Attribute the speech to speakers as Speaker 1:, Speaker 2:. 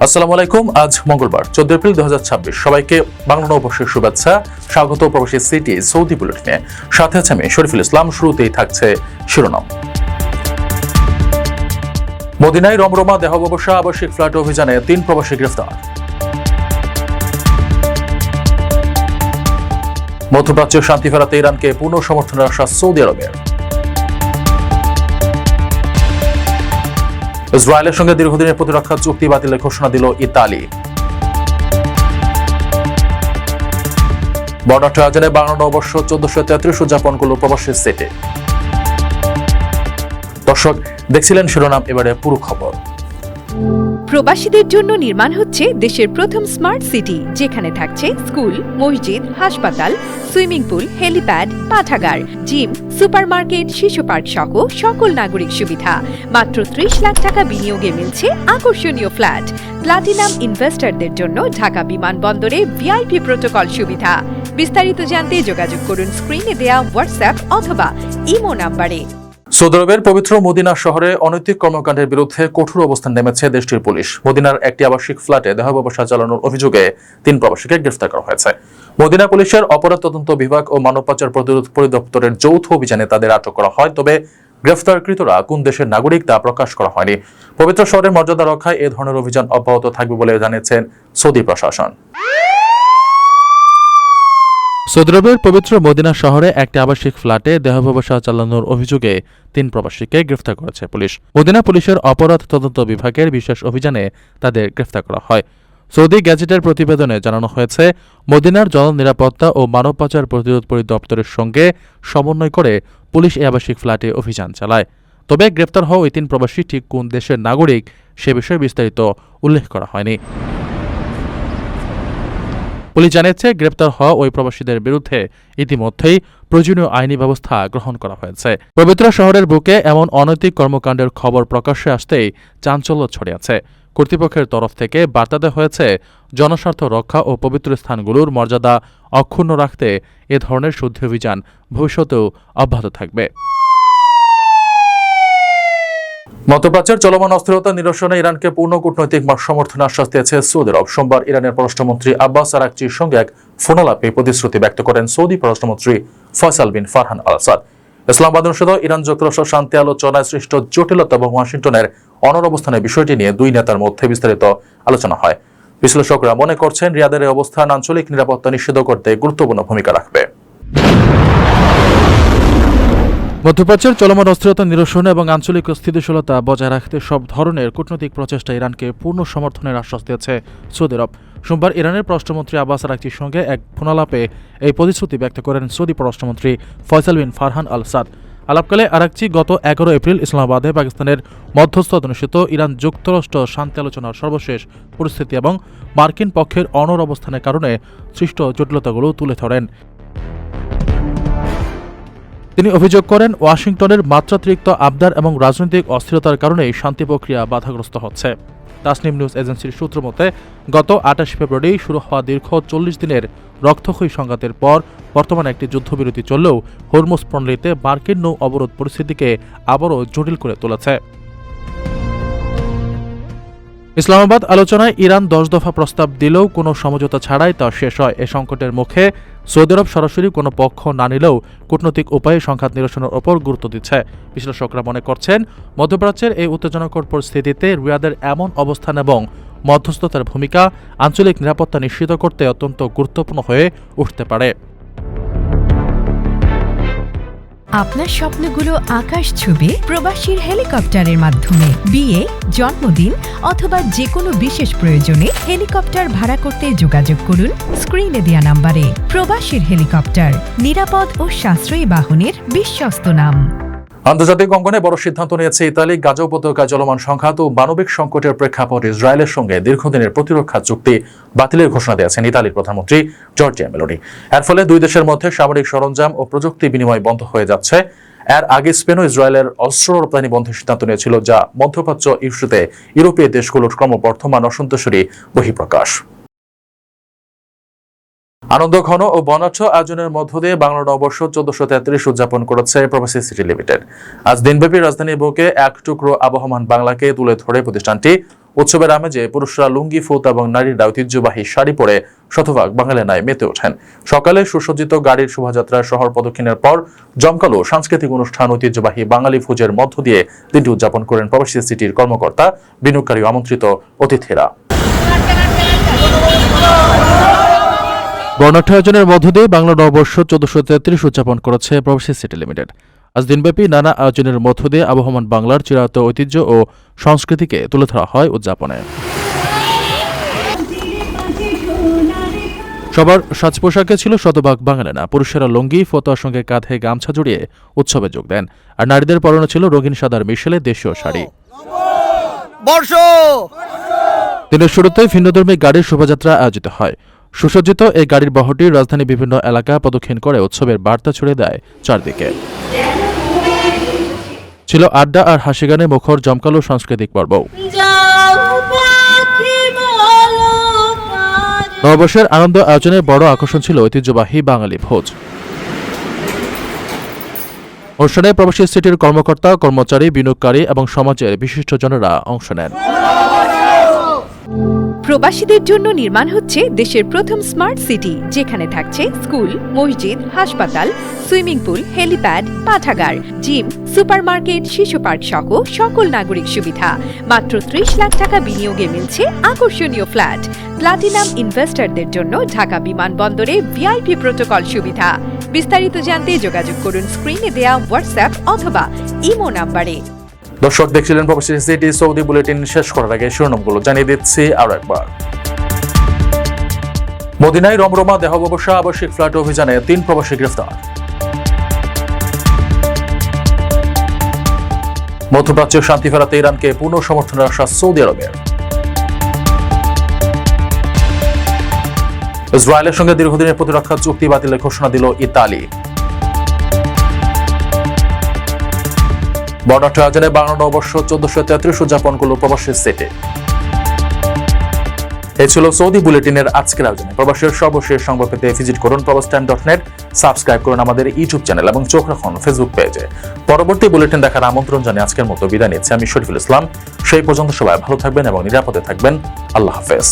Speaker 1: আসসালামু আলাইকুম। আজ মঙ্গলবার 14 এপ্রিল 2026। সবাইকে বাংলা নববর্ষের শুভেচ্ছা। স্বাগত প্রবাসী সিটি সৌদি বুলেটিনে। সাথে আছে আমি শরীফুল ইসলাম। শুরুতেই থাকছে শিরোনাম। মদিনায় রমরমা দেহ ব্যবসা আবাসিক ফ্ল্যাট অভিযানে 3 প্রবাসী গ্রেফতার। মধ্যপ্রাচ্যে শান্তি ফেরাতে ইরানকে পূর্ণ সমর্থনের আশ্বাস সৌদি আরবের। ইসরায়েলের সঙ্গে দীর্ঘদিনের প্রতিরক্ষা চুক্তি বাতিলের ঘোষণা দিল ইতালি। বর্ডার আয়োজনে বাংলা নববর্ষ 1433 উদযাপন করল প্রবাসী সিটি। দর্শক দেখছিলেন শিরোনাম, এবারে পুরো খবর।
Speaker 2: প্রবাসীদের জন্য নির্মাণ হচ্ছে দেশের প্রথম স্মার্ট সিটি, যেখানে থাকছে স্কুল, মসজিদ, হাসপাতাল, সুইমিং পুল, হেলিপ্যাড, পাঠাগার, জিম, সুপারমার্কেট, শিশু পার্ক সহ সকল নাগরিক সুবিধা। মাত্র 30 লাখ টাকা বিনিয়োগে মিলছে আকর্ষণীয় ফ্ল্যাট। প্লাটিনাম ইনভেস্টরদের জন্য ঢাকা বিমানবন্দরে ভিআইপি প্রোটোকল সুবিধা। বিস্তারিত জানতে যোগাযোগ করুন স্ক্রিনে দেয়া হোয়াটসঅ্যাপ অথবা ইমো নাম্বারে।
Speaker 1: সৌদি আরবের পবিত্র মদিনা শহরে অনৈতিক কর্মকাণ্ডের বিরুদ্ধে কঠোর অবস্থান নেমেছে দেশটির পুলিশ। মদিনার একটি আবাসিক ফ্ল্যাটে দেহ ব্যবসা চালানোর অভিযোগে 3 প্রবাসীকে গ্রেফতার করা হয়েছে। মদিনা পুলিশের অপরাধ তদন্ত বিভাগ ও মানব পাচার প্রতিরোধ পরিদপ্তরের যৌথ অভিযানে তাদের আটক করা হয়, তবে গ্রেফতারকৃতরা কোন দেশের নাগরিক তা প্রকাশ করা হয়নি। পবিত্র শহরের মর্যাদা রক্ষায় এ ধরনের অভিযান অব্যাহত থাকবে বলে জানিয়েছেন সৌদি প্রশাসন। সৌদি আরবের পবিত্র মদিনা শহরে একটি আবাসিক ফ্ল্যাটে দেহ ব্যবসা চালানোর অভিযোগে 3 প্রবাসীকে গ্রেফতার করেছে পুলিশ। মদিনা পুলিশের অপরাধ তদন্ত বিভাগের বিশেষ অভিযানে তাদের গ্রেফতার করা হয়। সৌদি গ্যাজেটের প্রতিবেদনে জানানো হয়েছে, মদিনার জননিরাপত্তা ও মানব পাচার প্রতিরোধ পরিদপ্তরের সঙ্গে সমন্বয় করে পুলিশ এই আবাসিক ফ্ল্যাটে অভিযান চালায়। তবে গ্রেফতার হওয়া ওই 3 প্রবাসী ঠিক কোন দেশের নাগরিক সে বিষয়ে বিস্তারিত উল্লেখ করা হয়নি। পুলিশ জানিয়েছে, গ্রেপ্তার হওয়া ওই প্রবাসীদের বিরুদ্ধে ইতিমধ্যেই প্রয়োজনীয় আইনি ব্যবস্থা গ্রহণ করা হয়েছে। পবিত্র শহরের বুকে এমন অনৈতিক কর্মকাণ্ডের খবর প্রকাশ্যে আসতেই চাঞ্চল্য ছড়িয়েছে। কর্তৃপক্ষের তরফ থেকে বার্তা দেওয়া হয়েছে, জনস্বার্থ রক্ষা ও পবিত্র স্থানগুলোর মর্যাদা অক্ষুণ্ণ রাখতে এ ধরনের শুদ্ধি অভিযান ভবিষ্যতেও অব্যাহত থাকবে। মধ্যপ্রাচ্যের চলমান অস্থিরতা নিরসনে ইরানকে পূর্ণ কূটনৈতিক সমর্থনের আশ্বাস দিয়েছে সৌদি আরব। সোমবার ইরানের পররাষ্ট্রমন্ত্রী আব্বাস আরাকচির সঙ্গে এক ফোনালাপে প্রতিশ্রুতি ব্যক্ত করেন সৌদি পররাষ্ট্রমন্ত্রী ফয়সাল বিন ফারহান আল সাদ। ইসলামাবাদ অনুষ্ঠিত ইরান যুক্তরাষ্ট্র শান্তি আলোচনায় সৃষ্ট জটিলতা এবং ওয়াশিংটনের অনড় বিষয়টি নিয়ে 2 নেতার মধ্যে বিস্তারিত আলোচনা হয়। বিশ্লেষকরা মনে করছেন, রিয়াদের এই অবস্থান আঞ্চলিক নিরাপত্তা নিশ্চিত করতে গুরুত্বপূর্ণ ভূমিকা রাখবে। মধ্যপ্রাচ্যের চলমান অস্থিরতা নিরসন এবং আঞ্চলিক স্থিতিশীলতা বজায় রাখতে সব ধরনের কূটনৈতিক প্রচেষ্টা ইরানকে পূর্ণ সমর্থনের আশ্বাস দিয়েছে সৌদি আরব। সোমবার ইরানের পররাষ্ট্রমন্ত্রী আব্বাস আরাকচির সঙ্গে এক ফোনালাপে এই প্রতিশ্রুতি ব্যক্ত করেন সৌদি পররাষ্ট্রমন্ত্রী ফয়সাল বিন ফারহান আল সাদ। আলাপকালে আরাকচি গত 11 এপ্রিল ইসলামাবাদে পাকিস্তানের মধ্যস্থতা অনুষ্ঠিত ইরান যুক্তরাষ্ট্র শান্তি আলোচনার সর্বশেষ পরিস্থিতি এবং মার্কিন পক্ষের অনড় অবস্থানের কারণে সৃষ্ট জটিলতাগুলো তুলে ধরেন। তিনি অভিযোগ করেন, ওয়াশিংটনের মাত্রাতিরিক্ত আবদার এবং রাজনৈতিক অস্থিরতার কারণেই শান্তি প্রক্রিয়া বাধাগ্রস্ত হচ্ছে। তাসনিম নিউজ এজেন্সির সূত্র মতে, গত 28 ফেব্রুয়ারি শুরু হওয়া দীর্ঘ 40 দিনের রক্তক্ষয়ী সংঘাতের পর বর্তমানে একটি যুদ্ধবিরতি চললেও হরমুজ প্রণালীতে মার্কিন নৌ অবরোধ পরিস্থিতিকে আবারও জটিল করে তুলেছে। ইসলামাবাদ আলোচনায় ইরান 10 দফা প্রস্তাব দিলেও কোনো সমঝোতা ছাড়াই তা শেষ হয়। এ সংকটের মুখে সৌদি আরব সরাসরি কোনো পক্ষ না নিলেও কূটনৈতিক উপায়ে সংঘাত নিরসনের ওপর গুরুত্ব দিচ্ছে। বিশ্লেষকরা মনে করছেন, মধ্যপ্রাচ্যের এই উত্তেজনাকর পরিস্থিতিতে রিয়াদের এমন অবস্থান এবং মধ্যস্থতার ভূমিকা আঞ্চলিক নিরাপত্তা নিশ্চিত করতে অত্যন্ত গুরুত্বপূর্ণ হয়ে উঠতে পারে।
Speaker 2: আপনার স্বপ্নগুলো আকাশ ছুবে প্রবাসীর হেলিকপ্টারের মাধ্যমে। বিয়ে, জন্মদিন অথবা যে কোনো বিশেষ প্রয়োজনে হেলিকপ্টার ভাড়া করতে যোগাযোগ করুন স্ক্রিনে দেয়া নাম্বারে। প্রবাসীর হেলিকপ্টার, নিরাপদ ও সাশ্রয়ী বাহনের বিশ্বস্ত নাম।
Speaker 1: আন্তর্জাতিক অঙ্গনে বড় সিদ্ধান্ত নিয়েছে ইতালি। গাজা উপত্যকায় চলমান সংঘাত ও মানবিক সংকটের প্রেক্ষাপটে ইসরায়েলের সঙ্গে দীর্ঘদিনের প্রতিরক্ষা চুক্তি বাতিলের ঘোষণা দিয়েছেন ইতালির প্রধানমন্ত্রী জর্জিয়া মেলোনি। এর ফলে 2 দেশের মধ্যে সামরিক সরঞ্জাম ও প্রযুক্তি বিনিময় বন্ধ হয়ে যাচ্ছে। এর আগে স্পেন ও ইসরায়েলের অস্ত্র রপ্তানি বন্ধের সিদ্ধান্ত নিয়েছিল, যা মধ্যপ্রাচ্য ইস্যুতে ইউরোপীয় দেশগুলোর ক্রমবর্ধমান অসন্তোষেরই বহিঃপ্রকাশ। আনন্দঘন ও বর্ণাঢ্য আয়োজনের মধ্য দিয়ে বাংলা নববর্ষ 1433 উদযাপন করেছে প্রবাসী সিটি লিমিটেড। আজ দিনব্যাপী রাজধানীর বুকে এক টুকরো আবহমান বাংলাকে তুলে ধরে প্রতিষ্ঠানটি উৎসবের আমেজে পুরুষরা লুঙ্গি, ফোত এবং নারীরা ঐতিহ্যবাহী শাড়ি পরে শতভাগ বাঙালিয়ানায় মেতে ওঠেন। সকালে সুসজ্জিত গাড়ির শোভাযাত্রা শহর প্রদক্ষিণের পর জমকালো সাংস্কৃতিক অনুষ্ঠান, ঐতিহ্যবাহী বাঙালি ভোজের মধ্য দিয়ে দিনটি উদযাপন করেন প্রবাসী সিটির কর্মকর্তা, বিনিয়োগকারী ও আমন্ত্রিত অতিথিরা। বর্ণাঢ্য আয়োজনের মধ্য দিয়ে বাংলা নববর্ষ 1433 উদযাপন করেছে প্রবাসী সিটি লিমিটেড। আজ দিনব্যাপী নানা আয়োজনের মধ্য দিয়ে আবহমান বাংলার চিরায়ত ঐতিহ্য ও সংস্কৃতিকে তুলে ধরা হয় উদযাপনে। সবার সাজ পোশাকে ছিল শতভাগ বাঙালিয়ানা। পুরুষেরা লুঙ্গি, ফতোয়ার সঙ্গে কাঁধে গামছা জড়িয়ে উৎসবে যোগ দেন, আর নারীদের পরনে ছিল রঙিন সাদার মিশেলে দেশীয় শাড়ি। দিনের শুরুতে ভিন্নধর্মী গাড়ির শোভাযাত্রা আয়োজিত হয়। সুসজ্জিত এই গাড়ির বহরটি রাজধানীর বিভিন্ন এলাকা প্রদক্ষিণ করে উৎসবের বার্তা ছড়িয়ে দেয় চারদিকে। ছিল আড্ডা আর হাসি গানে মুখর জমকালো সাংস্কৃতিক পর্ব। নববর্ষের আনন্দ আয়োজনের বড় আকর্ষণ ছিল ঐতিহ্যবাহী বাঙালি ভোজ। অনুষ্ঠানে প্রবাসী সিটির কর্মকর্তা, কর্মচারী, বিনিয়োগকারী এবং সমাজের বিশিষ্টজনেরা অংশ নেন।
Speaker 2: প্রবাসীদের জন্য নির্মাণ হচ্ছে দেশের প্রথম স্মার্ট সিটি, যেখানে থাকছে স্কুল, মসজিদ, হাসপাতাল, সুইমিং পুল, হেলিপ্যাড, পাঠাগার, জিম, সুপারমার্কেট, শিশু পার্ক সহ সকল নাগরিক সুবিধা। মাত্র 30 লাখ টাকা বিনিয়োগে মিলছে আকর্ষণীয় ফ্ল্যাট। প্লাটিনাম ইনভেস্টরদের জন্য ঢাকা বিমানবন্দরে ভিআইপি প্রোটোকল সুবিধা। বিস্তারিত জানতে যোগাযোগ করুন স্ক্রিনে দেয়া হোয়াটসঅ্যাপ অথবা ইমো নাম্বারে।
Speaker 1: দর্শক দেখছিলেন প্রবাসী সিটি সৌদি বুলেটিন। শেষ করার আগে শিরোনামগুলো জানিয়ে দিচ্ছি আরো একবার। মদিনায় রমরমা দেহ ব্যবসা, আবাসিক ফ্ল্যাট অভিযানে 3 প্রবাসী গ্রেফতার। মধ্যপ্রাচ্যে শান্তি ফেরাতে ইরানকে পূর্ণ সমর্থনের আশ্বাস সৌদি আরবের। ইসরায়েলের সঙ্গে দীর্ঘদিনের প্রতিরক্ষা চুক্তি বাতিলের ঘোষণা দিল ইতালি। বর্ণাঢ্য আয়োজনে বাংলা নববর্ষ 1433 উদযাপন করল প্রবাসী সিটি। এই ছিল সৌদি বুলেটিনের আজকের আয়োজনে। প্রবাসের সর্বশেষ সংবাদ পেতে ভিজিট করুন probastyme.net, সাবস্ক্রাইব করুন আমাদের ইউটিউব চ্যানেল এবং চোখ রাখুন ফেসবুক পেজে। পরবর্তী বুলেটিন দেখার আমন্ত্রণ জানিয়ে আজকের মতো বিদায় নিচ্ছি আমি শরীফুল ইসলাম। সেই পর্যন্ত সবাই ভালো থাকবেন এবং নিরাপদে থাকবেন। আল্লাহ হাফেজ।